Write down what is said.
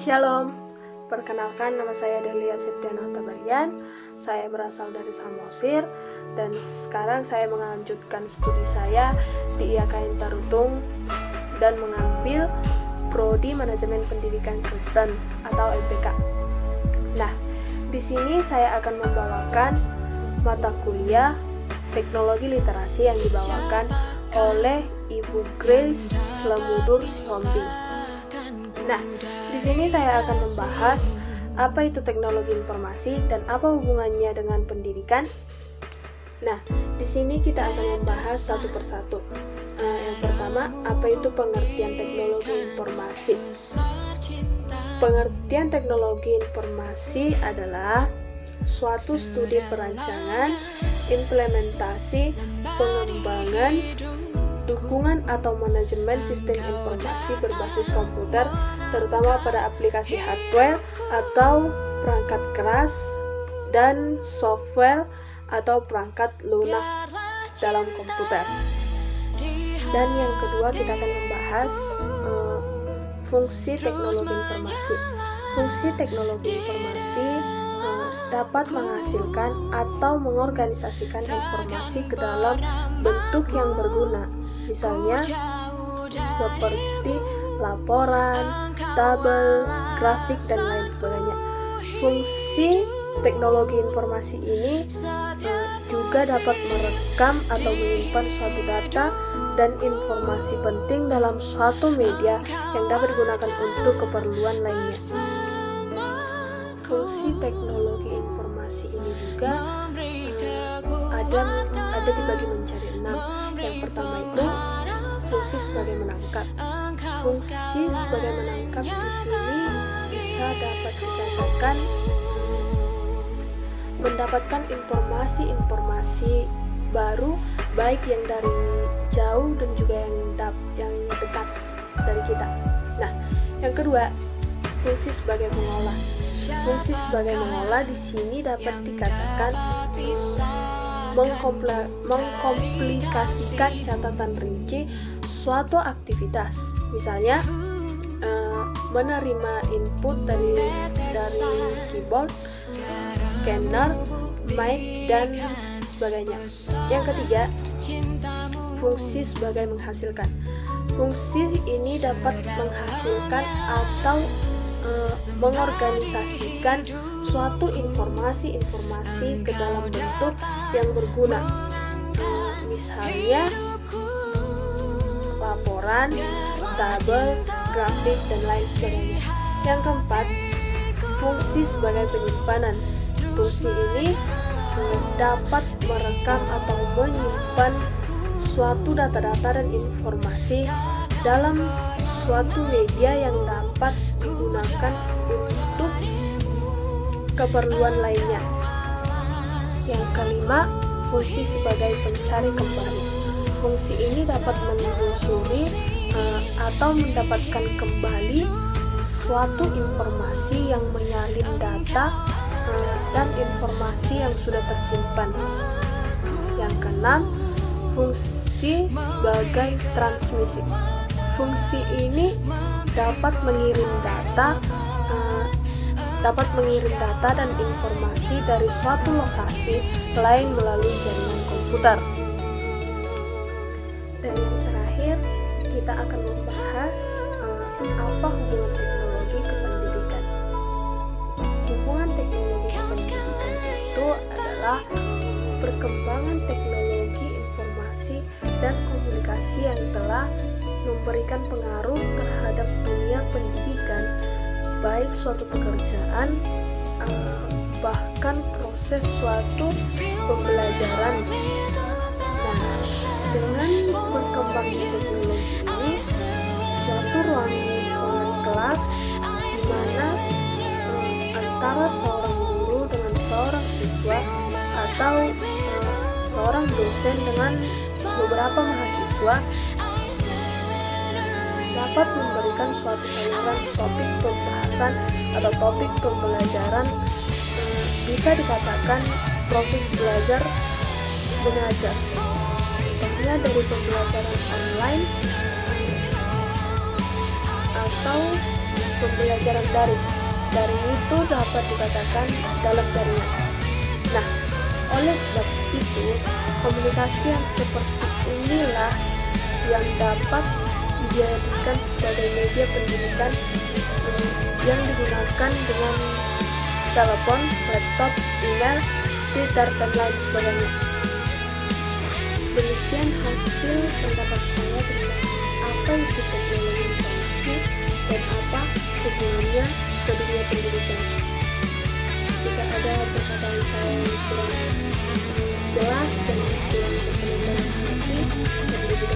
Shalom, perkenalkan nama saya Delia Septiana Tabarian. Saya berasal dari Samosir dan sekarang saya melanjutkan studi saya di IAKN Tarutung dan mengambil Prodi Manajemen Pendidikan Kristen atau MPK. Nah, di sini saya akan membawakan mata kuliah Teknologi Literasi yang dibawakan oleh Ibu Grace Lemudur Sombing. Nah, di sini saya akan membahas apa itu teknologi informasi dan apa hubungannya dengan pendidikan. Nah, di sini kita akan membahas satu persatu. Yang pertama, apa itu pengertian teknologi informasi? Pengertian teknologi informasi adalah suatu studi perancangan, implementasi, pengembangan, dukungan atau manajemen sistem informasi berbasis komputer, terutama pada aplikasi hardware atau perangkat keras dan software atau perangkat lunak dalam komputer. Dan yang kedua, kita akan membahas fungsi teknologi informasi. Fungsi teknologi informasi dapat menghasilkan atau mengorganisasikan informasi ke dalam bentuk yang berguna, misalnya seperti laporan, tabel, grafik, dan lain sebagainya. Fungsi teknologi informasi ini juga dapat merekam atau menyimpan suatu data dan informasi penting dalam suatu media yang dapat digunakan untuk keperluan lainnya. Fungsi teknologi informasi ini juga ada dibagi menjadi 6. Yang pertama itu fungsi sebagai menangkap. Fungsi sebagai menangkap di sini bisa dapat dikatakan mendapatkan informasi-informasi baru, baik yang dari jauh dan juga yang dekat dari kita. Nah, yang kedua, fungsi sebagai mengolah. Fungsi sebagai mengolah di sini dapat dikatakan mengkomplikasikan catatan rinci suatu aktivitas. Misalnya, menerima input dari keyboard, scanner, mic, dan sebagainya. Yang ketiga, fungsi sebagai menghasilkan. Fungsi ini dapat menghasilkan atau mengorganisasikan suatu informasi-informasi ke dalam bentuk yang berguna, misalnya laporan, tabel, grafik, dan lain sebagainya. Yang keempat, fungsi sebagai penyimpanan. Fungsi ini dapat merekam atau menyimpan suatu data-data dan informasi dalam suatu media yang dapat digunakan untuk keperluan lainnya. Yang kelima, fungsi sebagai pencari kembali. Fungsi ini dapat menelusuri atau mendapatkan kembali suatu informasi yang menyalin data dan informasi yang sudah tersimpan. Yang keenam, fungsi sebagai transmisi. Fungsi ini dapat mengirim data dan informasi dari suatu lokasi lain melalui jaringan komputer. Dan yang terakhir, kita akan membahas apa hubungan teknologi ke pendidikan. Hubungan teknologi ke pendidikan itu adalah perkembangan teknologi informasi dan komunikasi yang telah memberikan pengaruh terhadap dunia pendidikan, baik suatu pekerjaan, bahkan proses suatu pembelajaran. Nah, dengan berkembangnya teknologi ini, suatu ruangan kelas di mana antara seorang guru dengan seorang siswa atau seorang dosen dengan beberapa mahasiswa dapat memberikan suatu saluran topik pembahasan atau topik pembelajaran, bisa dikatakan proses belajar mengajar. Contohnya dari pembelajaran online atau pembelajaran daring. Daring itu dapat dikatakan dalam jaringan. Nah, oleh sebab itu, komunikasi yang seperti inilah yang dapat dijadikan sebagai media pendidikan yang digunakan dengan telepon, laptop, email, Twitter, dan lain sebagainya. Demikian hasil pendapat saya tentang apa itu teknologi informasi dan apa hubungannya ke dunia pendidikan. Jika ada perkataan saya yang kurang jelas dan kurang berkenan hati, dan lebih